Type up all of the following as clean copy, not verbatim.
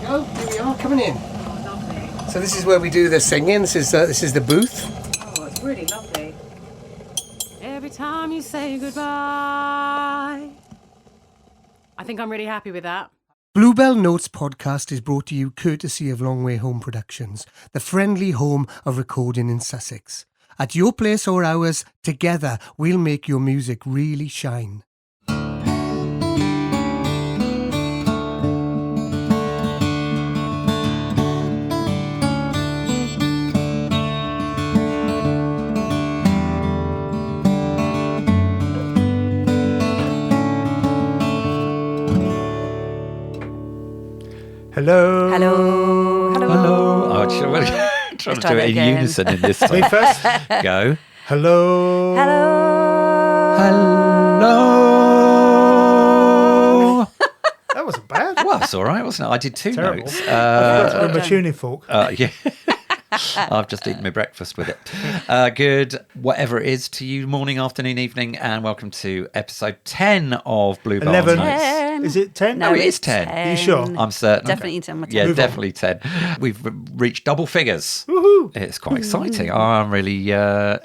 go. Here we are, coming in. Oh, lovely. So this is where we do the singing. This is the booth. Oh, it's really lovely. Every time you say goodbye. I think I'm really happy with that. Bluebell Notes podcast is brought to you courtesy of Long Way Home Productions, the friendly home of recording in Sussex. At your place or ours, together we'll make your music really shine. Hello. Hello. Hello. Hello. Oh, trying to do it in unison in this time. Me first. Go. Hello. Hello. Hello. That wasn't bad. Well, it's all right, wasn't it? I did two Terrible. notes. With my tuning fork. Yeah. I've just eaten my breakfast with it. Good, whatever it is to you, morning, afternoon, evening, and welcome to episode 10 of Bluebell 11. Notes. 10. Is it 10? No, it is 10. Are you sure? I'm certain. Definitely 10. Yeah, Move on. definitely 10. We've reached double figures. Woohoo. It's quite exciting. I'm really, I'm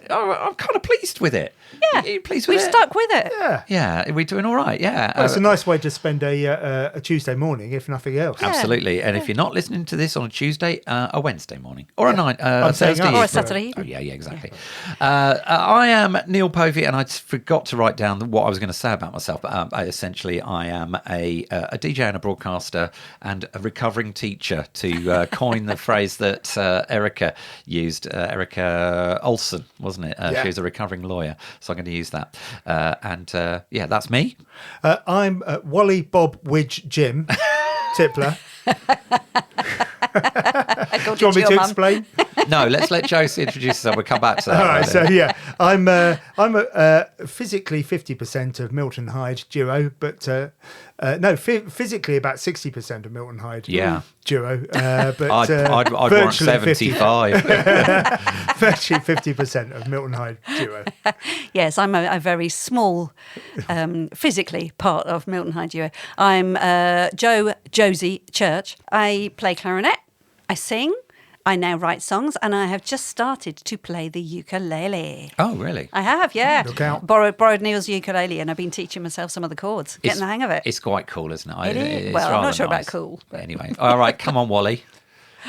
kind of pleased with it. Yeah. Are you pleased with We've it? stuck with it. Yeah. Yeah, are we doing all right? Yeah. Well, it's a nice way to spend a Tuesday morning, if nothing else. Absolutely. And if you're not listening to this on a Tuesday, a Wednesday morning or a night, I'm saying Thursday us. Or a evening. Saturday Oh, evening. yeah, exactly. I am Neil Povey, and I forgot to write down what I was going to say about myself. But essentially, I am a DJ and a broadcaster and a recovering teacher, to coin the phrase that Erica used. Erica Olsen, wasn't it? Yeah. She was a recovering lawyer, so I'm going to use that. Yeah, that's me. I'm Wally, Bob, Widge, Jim, Tippler. I called Do you want me your to mum. explain? No, let's let Josie introduce herself. We'll come back to that. All right, later. so yeah, I'm physically 50% of Milton Hyde duo, but physically about 60% of Milton Hyde duo. But I'd want virtually 75. virtually 50% of Milton Hyde duo. Yes, I'm a very small, physically part of Milton Hyde duo. I'm Josie Church. I play clarinet, I sing, I now write songs, and I have just started to play the ukulele. Oh, really? I have, yeah. Look out. Borrowed Neil's ukulele, and I've been teaching myself some of the chords, getting the hang of it. It's quite cool, isn't it? It is. It's Well, I'm rather not sure about nice. cool. But anyway, all right, come on, Wally.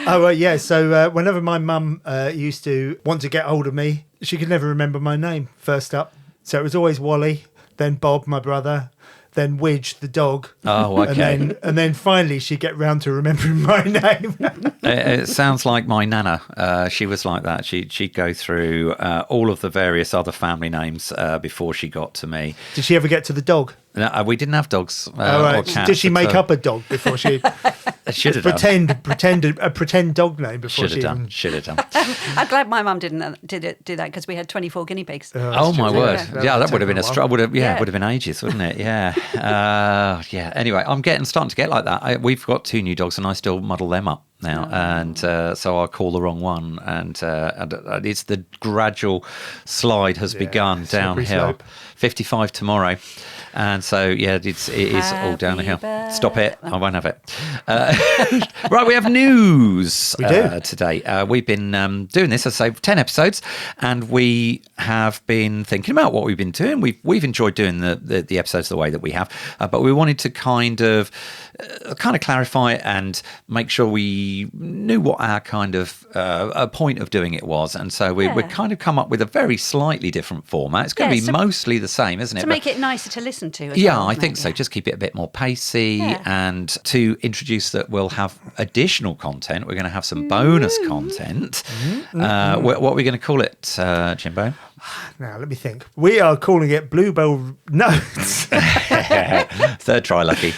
Oh, yeah. So whenever my mum used to want to get hold of me, she could never remember my name first up. So it was always Wally, then Bob, my brother, then Widge, the dog. Oh, okay. And then finally she'd get round to remembering my name. It sounds like my nana. She was like that. She'd go through all of the various other family names before she got to me. Did she ever get to the dog? No, we didn't have dogs All right. or cats. Did she make at all. up a dog before she Should have done. pretend dog name before Should have she done. even... Should have done. I'm glad my mum didn't do that because we had 24 guinea pigs. Oh my true. word! Yeah. Yeah, that would have been a Take a struggle. Would have Yeah. been ages, wouldn't it? Yeah, yeah. Anyway, I'm starting to get like that. We've got two new dogs, and I still muddle them up now, and so I'll call the wrong one, and it's the gradual slide has begun slippery downhill. slope. 55 tomorrow. And so, yeah, it is all Happy downhill. birthday. Stop it. I won't have it. Right, we have news We do. today. We've been doing this, as I say, 10 episodes, and we have been thinking about what we've been doing. We've enjoyed doing the episodes the way that we have, but we wanted to kind of clarify and make sure we knew what our kind of a point of doing it was. And so we're kind of come up with a very slightly different format. It's going to be mostly the same, isn't it? To make it nicer to listen to. As Yeah, well, I isn't think it? so. Yeah. Just keep it a bit more pacey, Yeah. and to introduce that we'll have additional content. We're going to have some bonus content. What are we going to call it, Jimbo? Now, let me think. We are calling it Bluebell Notes. Third try, lucky.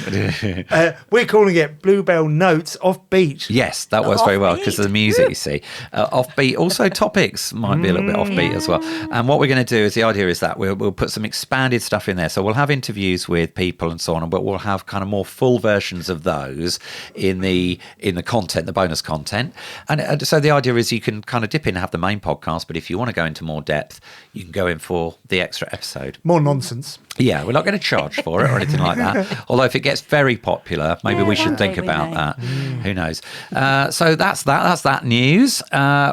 We're calling it Bluebell Notes Offbeat. Yes, that works very well because of the Offbeat. music, you see. Offbeat, also topics might be a little bit offbeat as well. And what we're going to do is, the idea is that we'll put some expanded stuff in there. So we'll have interviews with people and so on, but we'll have kind of more full versions of those in the content, the bonus content. And so the idea is you can kind of dip in and have the main podcast, but if you want to go into more depth, you can go in for the extra episode. More nonsense. Yeah, we're not going to charge for it or anything like that. Although if it gets very popular, maybe we should one think day we about may. that. Who knows? So that's that. That's that news.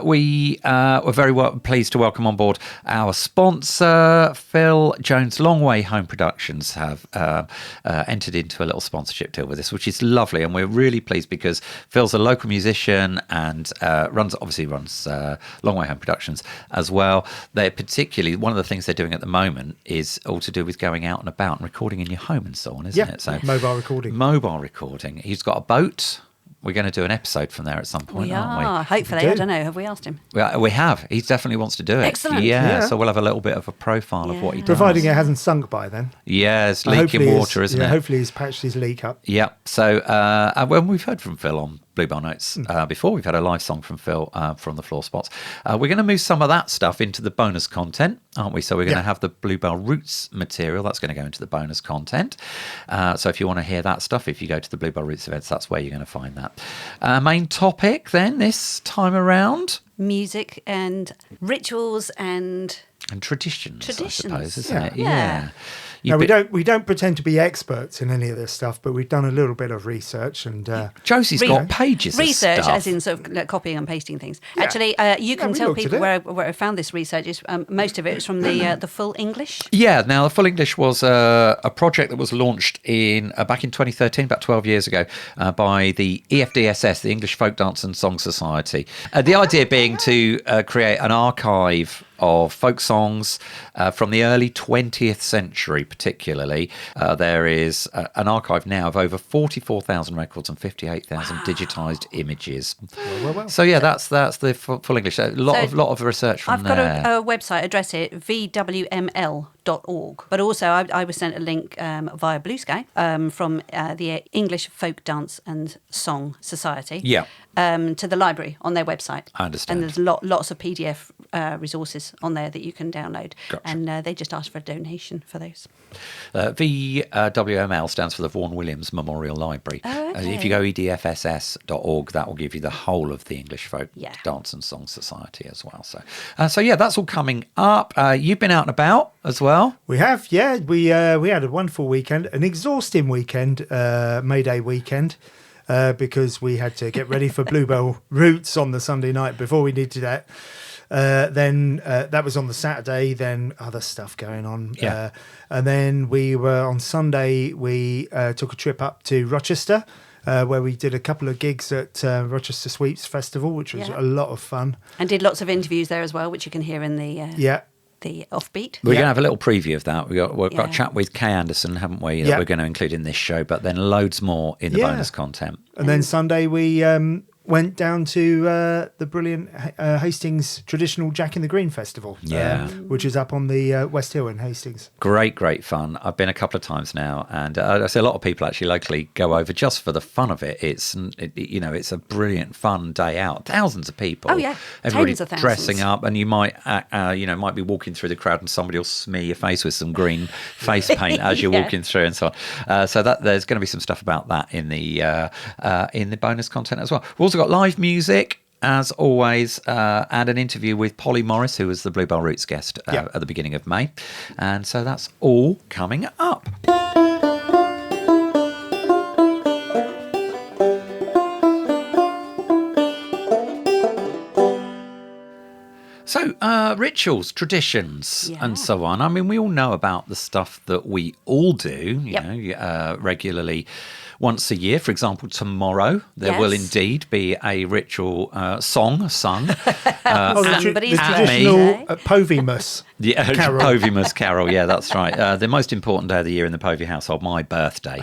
We were very pleased to welcome on board our sponsor, Phil Jones. Long Way Home Productions have entered into a little sponsorship deal with us, which is lovely, and we're really pleased because Phil's a local musician and runs Long Way Home Productions as well. They're particularly, one of the things they're doing at the moment is all to do with going out and about and recording in your home and so on, isn't it? So mobile recording. Mobile recording. He's got a boat. We're going to do an episode from there at some point, We aren't are. Hopefully. I don't know. Have we asked him? we have. He definitely wants to do it. Excellent. Yeah, so we'll have a little bit of a profile of what he does. Providing it hasn't sunk by then. Yeah, it's leaking water, isn't it? Hopefully he's patched his leak up. Yeah. So when we've heard from Phil on Bluebell Notes before, we've had a live song from Phil from the Floor Spots. We're going to move some of that stuff into the bonus content, aren't we? So we're going to have the Bluebell Roots material. That's going to go into the bonus content. So if you want to hear that stuff, if you go to the Bluebell Roots events, that's where you're going to find that. Main topic then this time around. Music and rituals and Traditions, I suppose, isn't Yeah. it? Yeah. No, we don't pretend to be experts in any of this stuff, but we've done a little bit of research and Josie's got pages research, of stuff. as in sort of copying and pasting things. Yeah. Actually, you can we tell looked at people it. where I found this research is most of it is from the full English. Yeah, now the Full English was a project that was launched back in 2013, about 12 years ago, by the EFDSS, the English Folk Dance and Song Society. The idea being to create an archive of folk songs from the early 20th century, particularly. There is an archive now of over 44,000 records and 58,000 digitised images. well. So yeah, that's the Full English. A lot of research from I've got there. a website address here, vwml.org. But also I was sent a link via Blue Sky from the English Folk Dance and Song Society. Yeah. To the library on their website. I understand. And there's lots of PDF resources on there that you can download. Gotcha. And they just ask for a donation for those. VWML stands for the Vaughan Williams Memorial Library. Oh, okay. If you go edfss.org, that will give you the whole of the English Folk Yeah. Dance and Song Society as well. So yeah, that's all coming up. You've been out and about as well. we have, yeah. We had a wonderful weekend, an exhausting weekend, May Day weekend. Because we had to get ready for Bluebell Roots on the Sunday night before we needed that. Then that was on the Saturday, then other stuff going on. Yeah. And then we were on Sunday, we took a trip up to Rochester, where we did a couple of gigs at Rochester Sweeps Festival, which was Yeah. a lot of fun. And did lots of interviews there as well, which you can hear in the offbeat. We're going to have a little preview of that. We've got a Yeah. chat with Kay Anderson, haven't we? That Yeah. we're going to include in this show, but then loads more in the Yeah. bonus content. And then Sunday we went down to the brilliant Hastings Traditional Jack in the Green Festival, Yeah. which is up on the West Hill in Hastings. Great fun. I've been a couple of times now, and I see a lot of people actually locally go over just for the fun of it. It's a brilliant fun day out. Thousands of people. Oh, yeah. Everybody Tens of thousands. dressing up, and you might be walking through the crowd, and somebody will smear your face with some green face paint as you're Yeah. walking through, and so on. So that there's going to be some stuff about that in the bonus content as well. We've also got live music, as always, and an interview with Polly Morris, who was the Bluebell Roots guest at the beginning of May. And so that's all coming up. So, rituals, traditions, Yeah. and so on. I mean, we all know about the stuff that we all do, Yep. regularly once a year. For example, tomorrow there will Yes. indeed be a ritual song sung. Somebody's at traditional birthday. Povymus. Yeah, Carol. Povymus Carol. Yeah, that's right. The most important day of the year in the Povey household, my birthday.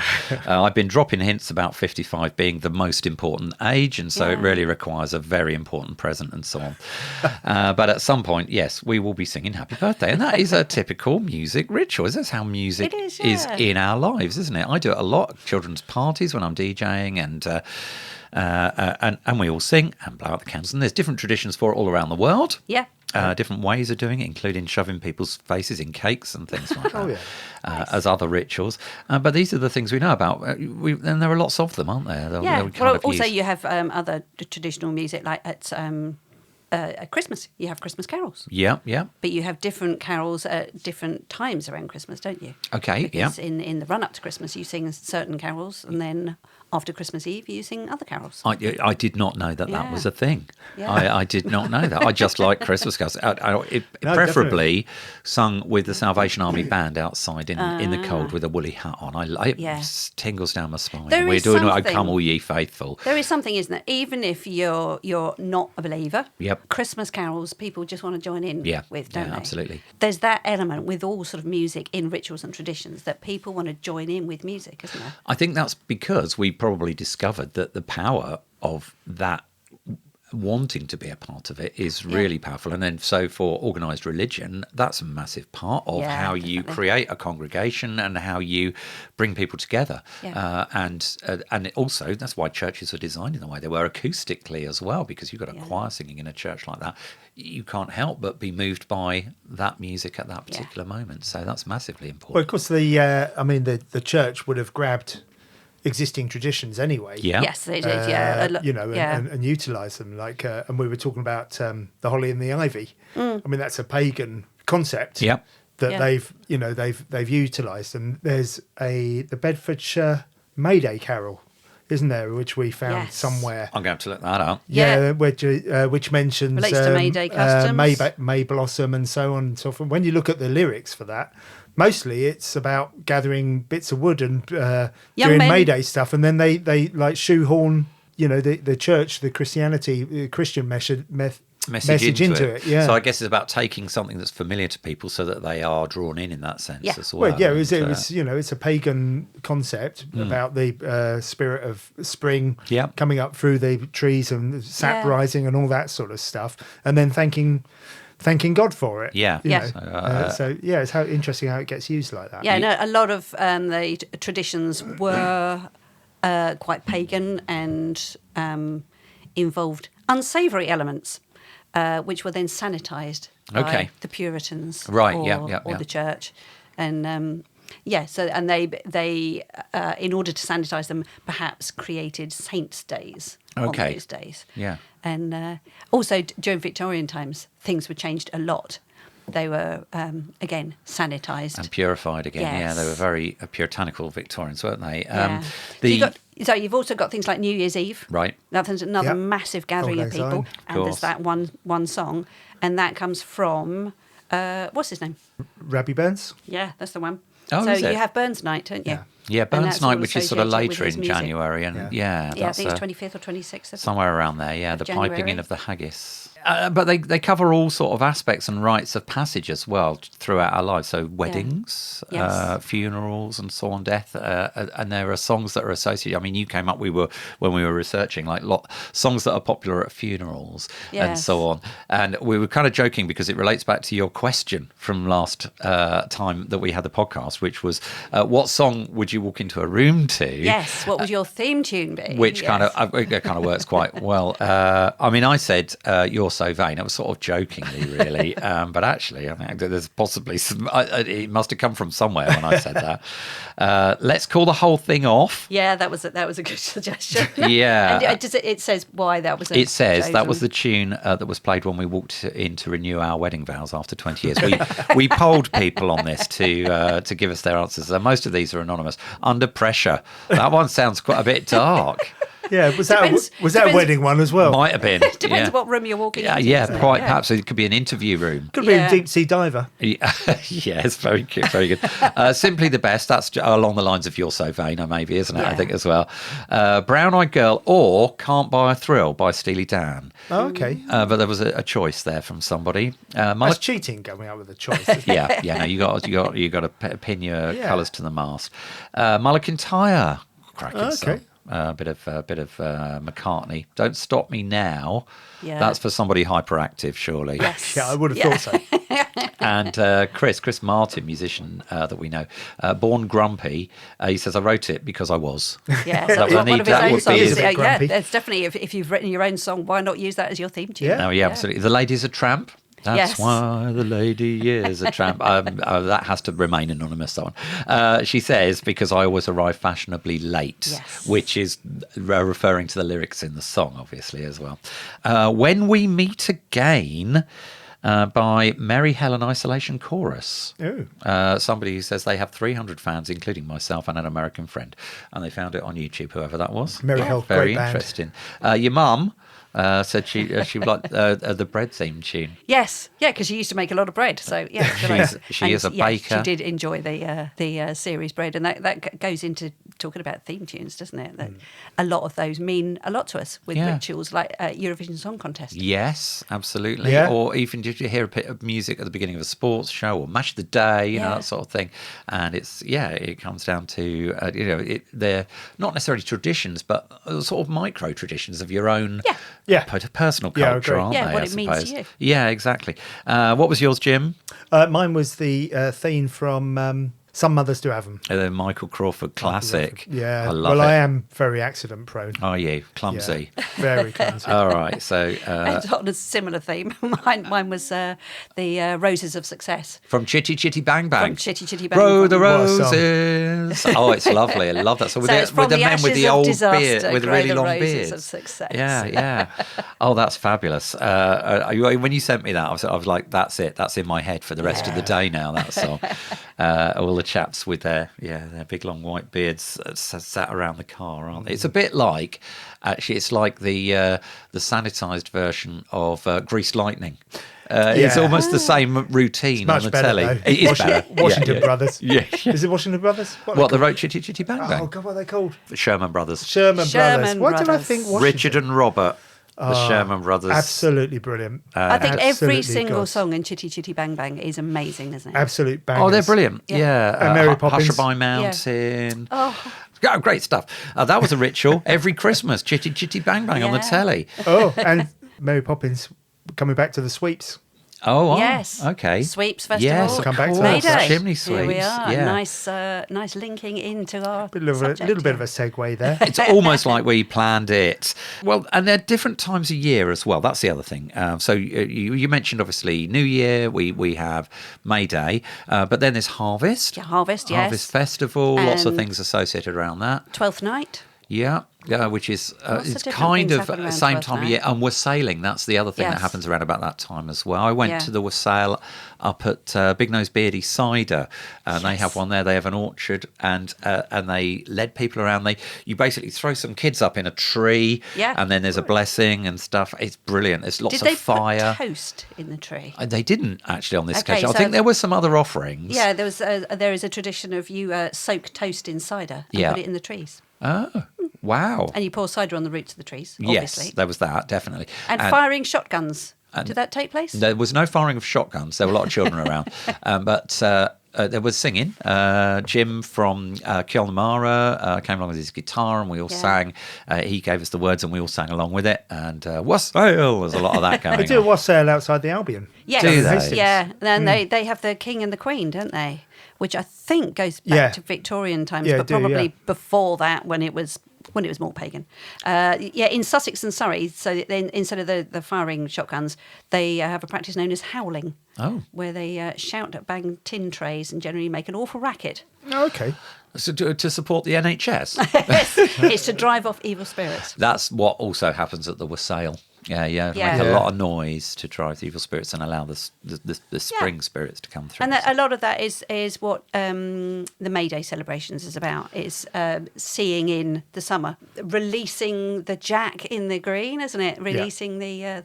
I've been dropping hints about 55 being the most important age, and so it Yeah. really requires a very important present and so on. But at some point, yes, we will be singing Happy Birthday, and that is a typical music ritual. That's how music It is, yeah. in our lives, isn't it? I do it a lot at children's parties when I'm DJing, and we all sing and blow out the candles. And there's different traditions for it all around the world. Yeah. Different ways of doing it, including shoving people's faces in cakes and things like that, Oh, yeah. as other rituals. But these are the things we know about. And there are lots of them, aren't there? Yeah. that we kind Well, of also use. you have other traditional music like at at Christmas, you have Christmas carols. Yeah, yeah. But you have different carols at different times around Christmas, don't you? Okay, Because yeah. in the run-up to Christmas, you sing certain carols, and then after Christmas Eve, you sing other carols. I did not know that Yeah. was a thing. Yeah. I did not know that. I just like Christmas carols. No, Preferably sung with the Salvation Army band outside in the cold with a woolly hat on. It Yeah. tingles down my spine. There We're is doing "O something- Come All Ye Faithful." There is something, isn't there? Even if you're not a believer, Yep. Christmas carols people just want to join in Yeah, with, don't yeah, they? absolutely. There's that element with all sort of music in rituals and traditions that people want to join in with music, isn't there? I think that's because we probably discovered that the power of that wanting to be a part of it is really powerful. And then so for organised religion, that's a massive part of Yeah, how you definitely. create a congregation and how you bring people together. Yeah. And also that's why churches are designed in the way they were acoustically as well, because you've got a choir singing in a church like that. You can't help but be moved by that music at that particular moment. So that's massively important. Well, of course, the church would have grabbed existing traditions anyway. Yeah. Yes, they did. Yeah, And utilise them. Like, and we were talking about the holly and the ivy. I mean, that's a pagan concept. Yeah. That Yeah. they've utilised, and there's the Bedfordshire May Day carol, isn't there, which we found Yes. somewhere. I'm going to look that up. Yeah. Which mentions Relates to May Day customs. May blossom, and so on and so forth. When you look at the lyrics for that, mostly it's about gathering bits of wood and Young doing men. May Day stuff, and then they like shoehorn, the church, the Christian message into it. Yeah. So I guess it's about taking something that's familiar to people so that they are drawn in that sense Yeah. as well. Well, yeah, it And, was it's a pagan concept about the spirit of spring Yeah. coming up through the trees and sap Yeah. rising and all that sort of stuff, and then thanking God for it. Yeah. you Yeah. know. So it's interesting how it gets used like that. Yeah, no, a lot of the traditions were quite pagan and involved unsavoury elements, which were then sanitised by Okay. the Puritans, Right, or, yeah, or yeah. the church, and they in order to sanitise them, perhaps created saints' days Okay. on those days. Yeah. And also during Victorian times, things were changed a lot. They were again sanitised. And purified again. Yeah, Yes. they were very puritanical Victorians, weren't they? Yeah. So you've also got things like New Year's Eve. Right. That's another Yep. massive gathering Old of Lang people. Syne. And course. there's that one song. And that comes from, what's his name? Rabbie Burns. Yeah, that's the one. Oh, so is you it? have Burns Night, don't you? Yeah. Yeah, And Burns that's Night, all which is sort of associated with later his in music. January. And Yeah. Yeah, I that's think it's 25th or 26th. somewhere around there. Yeah, the piping January. in of the haggis. But they cover all sort of aspects and rites of passage as well throughout our lives. So weddings, Yes. funerals, and so on, death. And there are songs that are associated. I mean, you came up. When we were researching, like songs that are popular at funerals and Yes. so on. And we were kind of joking because it relates back to your question from last time that we had the podcast, which was, what song would you walk into a room to? Yes, what would your theme tune be? Which Yes. it kind of works quite well. I mean, I said "You're So Vain." It was sort of jokingly, really, but actually, I think there's possibly some. It must have come from somewhere when I said that. Let's call the whole thing off. Yeah, that was a good suggestion. Yeah. And it says why that was. It says that was chosen. the tune that was played when we walked in to renew our wedding vows after 20 years. We polled people on this to give us their answers. Most of these are anonymous. Under Pressure. That one sounds quite a bit dark. Yeah, was that Depends- a depends- wedding one as well? Might have been. Depends what room you're walking Yeah, into. yeah, doesn't it? quite. Yeah. Perhaps it could be an interview room. Could be Yeah. a deep sea diver. Yeah, it's very good, very good. Simply the Best. That's along the lines of "You're So Vain," maybe, isn't it? I Yeah. think as well. Brown Eyed Girl or "Can't Buy a Thrill" by Steely Dan. Oh, okay. But there was a choice there from somebody. That's cheating going out with a choice. Isn't it? Yeah. No, you got to pin your Yeah. colours to the mast. Mulligan cracking Okay. song. A bit of McCartney. Don't Stop Me Now. Yeah. That's for somebody hyperactive, surely. Yes. Yeah, I would have thought so. And Chris Martin, musician that we know, Born Grumpy, he says, I wrote it because I was. Yeah, That so would one need- of his that own would be songs. his- a bit Yeah, grumpy. that's definitely if you've written your own song, why not use that as your theme tune? Yeah. Oh, yeah, absolutely. The Lady's a Tramp. That's Yes. why the lady is a tramp. That has to remain anonymous, that one. She says, because I always arrive fashionably late, Yes. which is referring to the lyrics in the song, obviously, as well. When We Meet Again by Mary Helen Isolation Chorus. Ooh. Somebody who says they have 300 fans, including myself and an American friend. And they found it on YouTube, whoever that was. Mary Helen, Very great band. interesting. Your mum said she would like the bread theme tune. Yes, yeah, because she used to make a lot of bread. So yeah, She is a baker. She did enjoy the series bread, and that goes into talking about theme tunes, doesn't it? That a lot of those mean a lot to us with Yeah. rituals like Eurovision Song Contest. Yes, absolutely. Yeah. Or even did you hear a bit of music at the beginning of a sports show or Match of the Day, you know, Yeah. that sort of thing. And it comes down to, they're not necessarily traditions, but sort of micro traditions of your own Yeah. personal Yeah, I culture, agree. aren't Yeah, they? what I it means to suppose. you. Yeah, exactly. What was yours, Jim? Mine was the theme from Some Mothers Do Have Them. The Michael Crawford classic. Yeah. I love it. I am very accident prone. Are you? Clumsy. Yeah. Very clumsy. All right. So And on a similar theme, mine was the Roses of Success. from Chitty Chitty Bang Bang. From Chitty Chitty Bang Row Bang. the What a song. roses. Oh, it's lovely. I love that. So with, So the, it's from with the the men with the ashes of old disaster beard, with the grow really the long roses beards. of success. Yeah, yeah. Oh, that's fabulous. When you sent me that, I was like, that's it. That's in my head for the rest of the day now, that song. All the chaps with their big long white beards sat around the car, aren't they? It's a bit like, actually, it's like the sanitised version of Greased Lightning. It's Yeah. almost the same routine Much on the better, telly. though. It is better. Washington Yeah. Brothers. Yeah. Is it Washington Brothers? What, the wrote Chitty Chitty Bang Bang? Oh, God, what are they called? Sherman Brothers. Sherman Brothers. Sherman Why did I Brothers. think Washington? Richard and Robert, the Sherman Brothers. Absolutely brilliant. I think every Absolutely single gods. song in Chitty Chitty Bang Bang is amazing, isn't it? Absolute bangers. Oh, they're brilliant. Yeah. Yeah. And Mary Poppins. Hushabye Mountain. Oh, Oh, great stuff. That was a ritual every Christmas. Chitty Chitty Bang Bang on the Yeah. telly. Oh, and Mary Poppins coming back to the sweeps. Oh, yes. okay. Sweeps Festival. Yes, of Come back to course. that. Mayday. Chimney Here we sweeps. are. Yeah. Nice linking into our A little bit of a segue there. It's almost like we planned it. Well, and they're different times of year as well. That's the other thing. So you mentioned, obviously, New Year. We have May Day. But then there's Harvest. Yeah, Harvest, yes. Harvest Festival. Lots of And- things associated around that. 12th Night. Yeah, which is Lots of it's different kind things of happen around same 12th time of night. year. And Wassailing, that's the other thing that Yes. happens around about that time as well. I went Yeah. to the Wassail up at Big Nose Beardy Cider, and they have one there. They have an orchard, and they led people around. You basically throw some kids up in a tree, Yeah. and then there's a blessing and stuff. It's brilliant. There's lots Did of they fire. put toast in the tree? They didn't actually on this Okay, occasion. I so- think there were some other offerings. Yeah, there is a tradition of you soak toast in cider and Yeah. put it in the trees. Oh, wow. And you pour cider on the roots of the trees, Yes, obviously. there was that, definitely. And firing shotguns. Did that take place? There was no firing of shotguns. There were a lot of children around. But there was singing. Jim from Kilnamara came along with his guitar and we all Yeah. sang. He gave us the words and we all sang along with it. And wassail, there's a lot of that going They do a on. wassail outside the Albion. Yes. Do they? Yeah. And they have the king and the queen, don't they? Which I think goes back Yeah. to Victorian times, Yeah, but do, probably yeah. before that when it was more pagan. In Sussex and Surrey, so then instead of the firing shotguns, they have a practice known as howling. Oh. Where they shout at bang tin trays and generally make an awful racket. Oh, okay. So to support the NHS. It's to drive off evil spirits. That's what also happens at the wassail. Yeah. Yeah. Make a Yeah. lot of noise to drive the evil spirits and allow the spring spirits to come through. And a lot of that is what the May Day celebrations is about. It's seeing in the summer, releasing the jack in the green, isn't it? Releasing the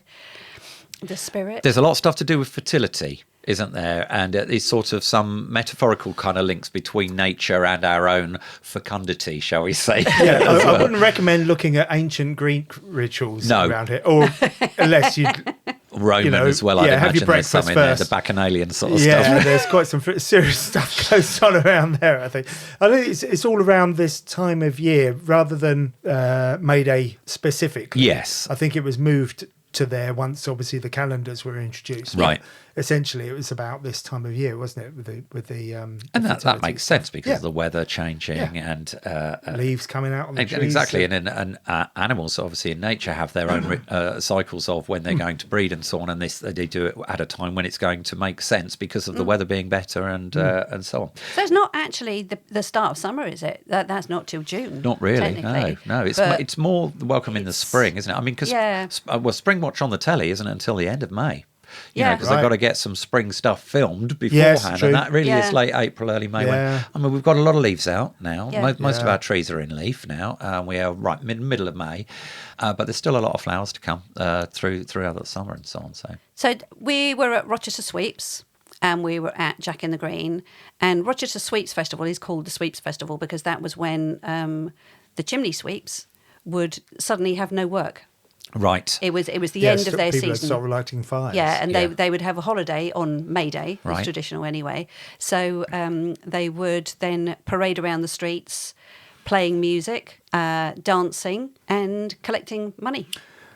spirit. There's a lot of stuff to do with fertility, isn't there? And it's sort of some metaphorical kind of links between nature and our own fecundity, shall we say? Yeah, I wouldn't recommend looking at ancient Greek rituals No. around here, or unless you. Roman You know, as well, I'd yeah, have your imagine there's some breakfast in there, the first. bacchanalian sort of Yeah, stuff. there's quite some serious stuff goes on around there. I think it's all around this time of year rather than May Day specifically. Yes. I think it was moved to there once obviously the calendars were introduced. Right. essentially it was about this time of year, wasn't it? With the and that makes sense because of the weather changing and leaves coming out on the trees. Exactly, and animals obviously in nature have their own cycles of when they're going to breed and so on, and they do it at a time when it's going to make sense because of the weather being better and so on. So it's not actually the start of summer, is it? That's not till June. Not really. No. It's more welcome in the spring, isn't it? I mean, because Spring Watch on the telly isn't until the end of May. Because they've got to get some spring stuff filmed beforehand, and that really is late April, early May. When, we've got a lot of leaves out now. Most of our trees are in leaf now. We are middle of May, but there's still a lot of flowers to come throughout the summer and so on. So we were at Rochester Sweeps. And we were at Jack in the Green. And Rochester Sweeps Festival is called the Sweeps Festival because that was when the chimney sweeps would suddenly have no work. Right. It was the end of their people season. Stop lighting fires. Yeah, and they would have a holiday on May Day. It's traditional anyway. So they would then parade around the streets, playing music, dancing, and collecting money.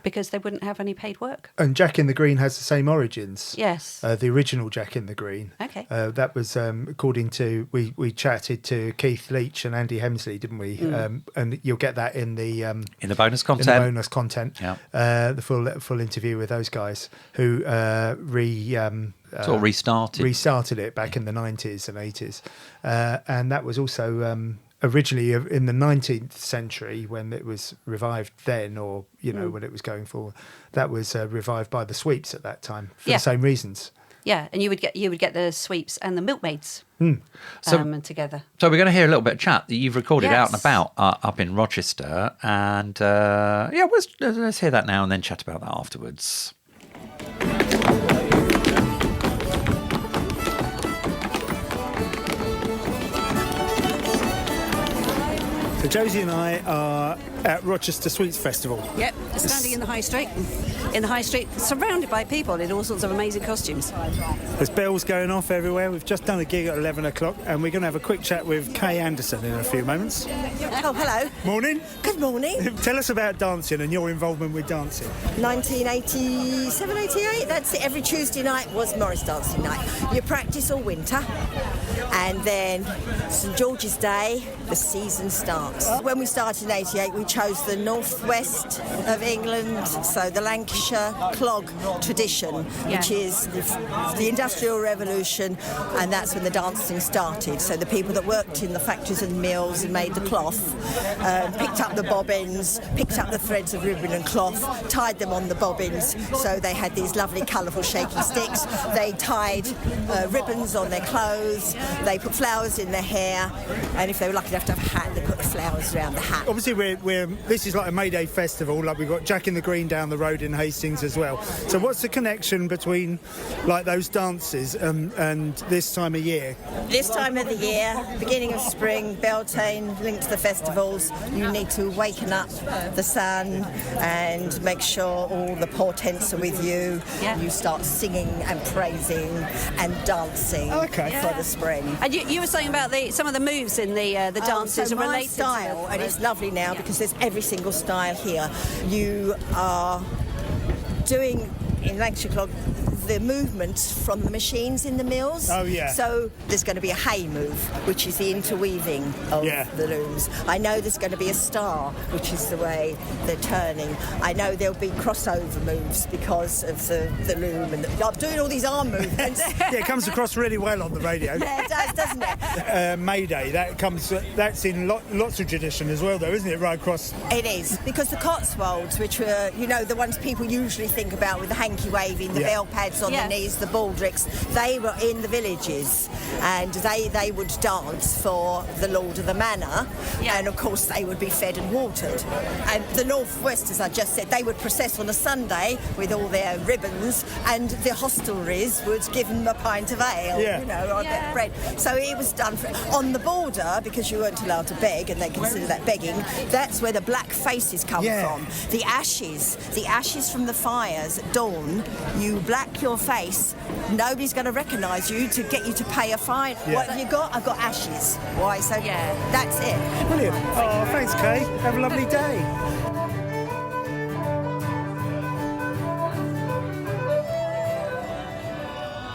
Because they wouldn't have any paid work. And Jack in the Green has the same origins. Yes. The original Jack in the Green. Okay. That was according to, we chatted to Keith Leach and Andy Hemsley, didn't we? And you'll get that in the bonus content. In the bonus content. Yeah. The full interview with those guys who restarted it back in the 90s and 80s. And that was also originally in the 19th century when it was revived then, or when it was going forward, that was revived by the Sweeps at that time for the same reasons. Yeah, and you would get the Sweeps and the Milkmaids together. So we're going to hear a little bit of chat that you've recorded out and about up in Rochester, and let's hear that now and then chat about that afterwards. So Josie and I are at Rochester Sweets Festival. Yep, standing in the high street. In the high street, surrounded by people in all sorts of amazing costumes. There's bells going off everywhere. We've just done a gig at 11 o'clock and we're going to have a quick chat with Kay Anderson in a few moments. Oh, hello. Morning. Good morning. Tell us about dancing and your involvement with dancing. 1987, 88, that's it. Every Tuesday night was Morris dancing night. You practice all winter and then St George's Day, the season starts. When we started in 88, we chose the northwest of England, so the Lancashire clog tradition, which is the Industrial Revolution, and that's when the dancing started. So the people that worked in the factories and mills and made the cloth picked up the bobbins, picked up the threads of ribbon and cloth, tied them on the bobbins, so they had these lovely colourful shaky sticks. They tied ribbons on their clothes, they put flowers in their hair, and if they were lucky enough to have a hat, they put flowers around the hat. Obviously, this is like a May Day festival, like we've got Jack in the Green down the road in Hastings as well. So what's the connection between like those dances and this time of year? This time of the year, beginning of spring, Beltane, linked to the festivals, you need to waken up the sun and make sure all the portents are with you. Yeah. You start singing and praising and dancing for the spring. And you were saying about some of the moves in the dances so are related style, and it's lovely now because there's every single style here. You are doing in Lancashire Clog the movements from the machines in the mills. Oh, yeah. So there's going to be a hay move, which is the interweaving of the looms. I know there's going to be a star, which is the way they're turning. I know there'll be crossover moves because of the loom. And I'm doing all these arm movements. It comes across really well on the radio. Yeah, it does, doesn't it? May Day, that's in lots of tradition as well, though, isn't it, right across? It is, because the Cotswolds, which were, the ones people usually think about with the hanky waving, the bell pads on the knees, the baldricks, they were in the villages and they would dance for the Lord of the Manor, and of course they would be fed and watered. And the Northwest, as I just said, they would process on a Sunday with all their ribbons, and the hostelries would give them a pint of ale, or a bit of bread. So it was done on the border, because you weren't allowed to beg, and they consider that begging. That's where the black faces come from. The ashes from the fires at dawn. You black your face, nobody's going to recognise you to get you to pay a fine. What have you got? I've got ashes. Why? So that's it. Brilliant. Oh, thanks, Kay. Have a lovely day.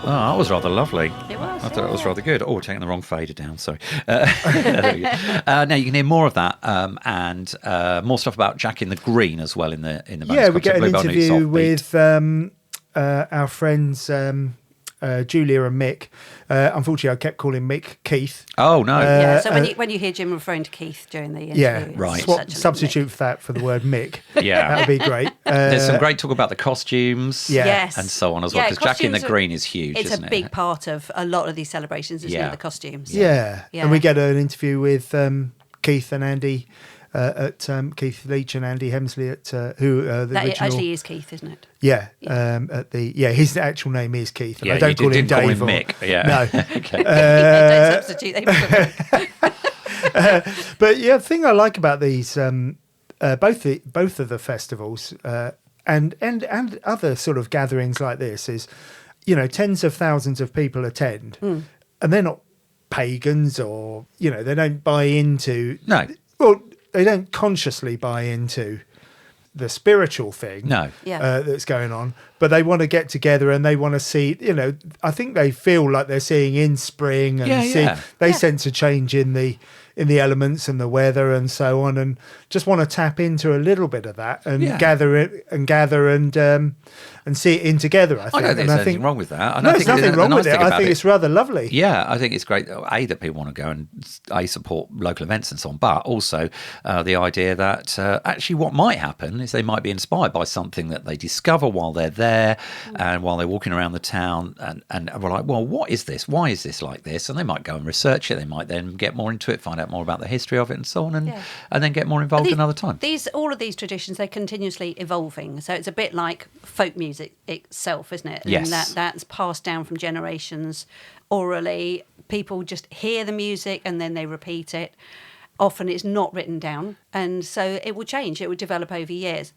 Oh, that was rather lovely. It was. I thought it was rather good. Oh, we're taking the wrong fader down. Sorry. There we go. Now you can hear more of that and more stuff about Jack in the Green as well in the Yeah, we get an Bluebell Notes interview Offbeat. with our friends Julia and Mick. Unfortunately, I kept calling Mick Keith. Oh no! Yeah, so when you hear Jim referring to Keith during the interview, Yeah, it's right. actually Substitute for that for the word Mick. Yeah. That'd be great. There's some great talk about the costumes, Yeah. Yes. and so on as well. Yeah, Because Jack in the costumes are- Green is huge. It's isn't a it? big part of a lot of these celebrations, isn't Yeah. it? The costumes. Yeah. Yeah. And we get an interview with Keith and Andy at Keith Leach and Andy Hemsley at who the That original. actually is Keith, isn't it? Yeah, his actual name is Keith. And Yeah, I don't you call him didn't call Dave him or- Mick. Yeah. No. Okay. Don't substitute. But yeah, the thing I like about these, both of the festivals and other sort of gatherings like this is, tens of thousands of people attend, and they're not pagans or they don't buy into No. Well, they don't consciously buy into the spiritual thing No. Yeah. that's going on, but they want to get together and they want to see, I think they feel like they're seeing in spring and they sense a change in the elements and the weather and so on, and just want to tap into a little bit of that and gather and see it in together. I think. I don't think And there's I anything wrong with that. And No, I there's think nothing the wrong nice with it. thing I about think it's rather lovely. Yeah, I think it's great. That people want to go and support local events and so on, but also the idea that actually what might happen is they might be inspired by something that they discover while they're there and while they're walking around the town, and we're like, well, what is this? Why is this like this? And they might go and research it. They might then get more into it, find out more about the history of it and so on, and then get more involved another time. All of these traditions, they're continuously evolving. So it's a bit like folk music itself, isn't it? Yes. And that's passed down from generations orally. People just hear the music and then they repeat it. Often it's not written down, and so it will change. It will develop over the years,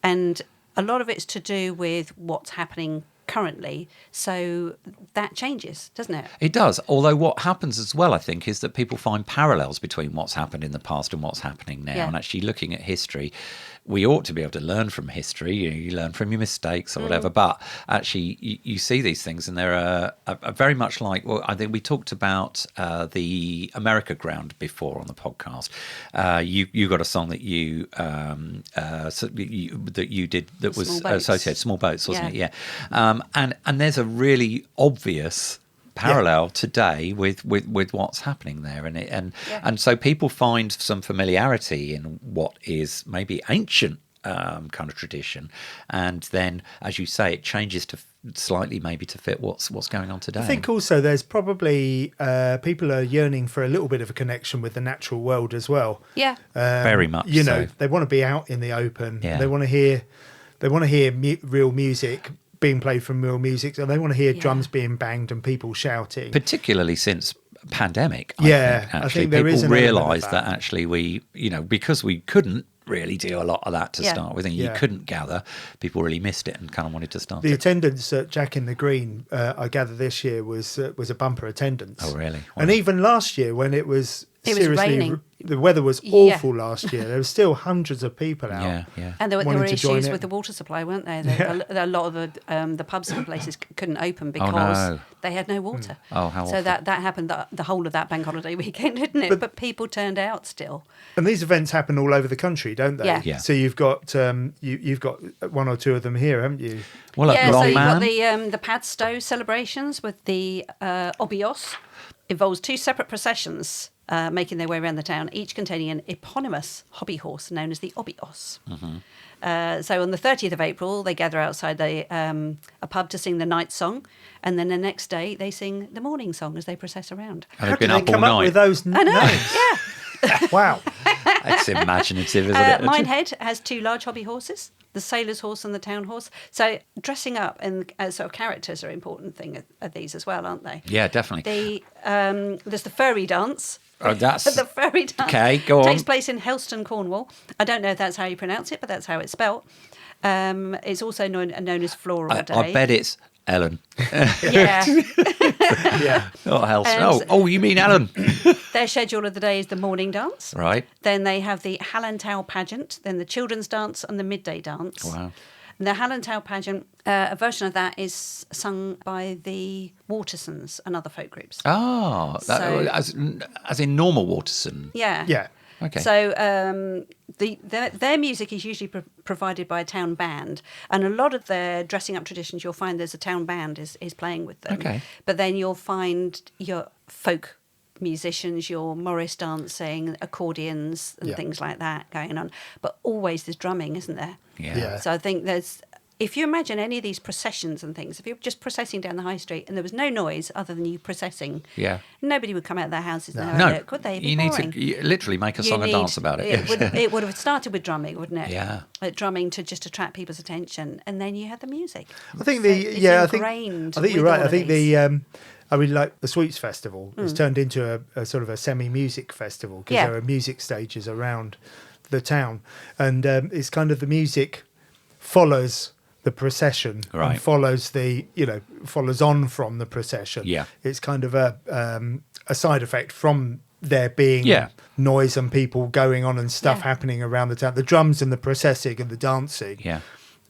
and a lot of it's to do with what's happening currently. So that changes, doesn't it? It does. Although what happens as well, I think, is that people find parallels between what's happened in the past and what's happening now. Yeah. And actually looking at history, we ought to be able to learn from history. You learn from your mistakes or whatever. But actually, you see these things, and they're very much like. Well, I think we talked about the America Ground before on the podcast. You got a song that you did that was Small Boats. associated Small Boats, wasn't it? Yeah. Yeah. And there's a really obvious parallel today with what's happening there, and so people find some familiarity in what is maybe ancient kind of tradition, and then, as you say, it changes to slightly maybe to fit what's going on today. I think also there's probably people are yearning for a little bit of a connection with the natural world as well. Yeah. Very much so. They want to be out in the open. Yeah. They want to hear real music being played from real music. So they want to hear drums being banged and people shouting. Particularly since pandemic. I think there is people an element of realised that actually we, because we couldn't really do a lot of that to start with, and you couldn't gather, people really missed it and kind of wanted to start The it. attendance at Jack in the Green, I gather this year was a bumper attendance. Oh, really? Wow. And even last year when it was raining. The weather was awful last year. There were still hundreds of people out. Yeah. And there were wanting to join issues it. with the water supply, weren't there? A lot of the pubs and places couldn't open because no. they had no water. Oh, how So awful. that happened the whole of that bank holiday weekend, didn't it? But people turned out still. And these events happen all over the country, don't they? Yeah. Yeah. So you've got you've got one or two of them here, haven't you? Well, Yeah, so Long you've got Man. the Padstow celebrations with the Obios. Involves two separate processions making their way around the town, each containing an eponymous hobby horse known as the Obios. So on the 30th of April, they gather outside a pub to sing the night song, and then the next day they sing the morning song as they process around. And How they've did been they up all come up night. with those I know, names? yeah. Wow. It's imaginative, isn't it? Minehead has two large hobby horses, the sailor's horse and the town horse. So dressing up and sort of characters are an important thing of these as well, aren't they? Yeah, definitely. There's the furry dance. Oh, that's The furry dance okay. Go on. takes place in Helston, Cornwall. I don't know if that's how you pronounce it, but that's how it's spelt. It's also known as Floral Day. I bet it's Ellen. Yeah. Yeah. Not Helston. And- Oh, you mean Ellen? Their schedule of the day is the morning dance. Right. Then they have the Hallantow pageant, then the children's dance and the midday dance. Wow. And the Hallandale pageant, a version of that is sung by the Watersons and other folk groups. Oh, as in normal Waterson. Yeah. Yeah. Okay. So their music is usually provided by a town band, and a lot of their dressing up traditions, you'll find there's a town band is playing with them. Okay. But then you'll find your folk musicians, your Morris dancing, accordions and things like that going on. But always there's drumming, isn't there? Yeah. So I think if you imagine any of these processions and things, if you're just processing down the high street and there was no noise other than you processing, nobody would come out of their houses and have a look, would they? It'd be boring. You literally make a song and dance about it. It would have started with drumming, wouldn't it? Yeah. Like drumming to just attract people's attention, and then you had the music. I think I I think you're right. I think like the Sweeps Festival has turned into a sort of a semi-music festival because there are music stages around the town, and it's kind of the music follows the procession and follows follows on from the procession. Yeah. It's kind of a side effect from there being noise and people going on and stuff happening around the town. The drums and the processing and the dancing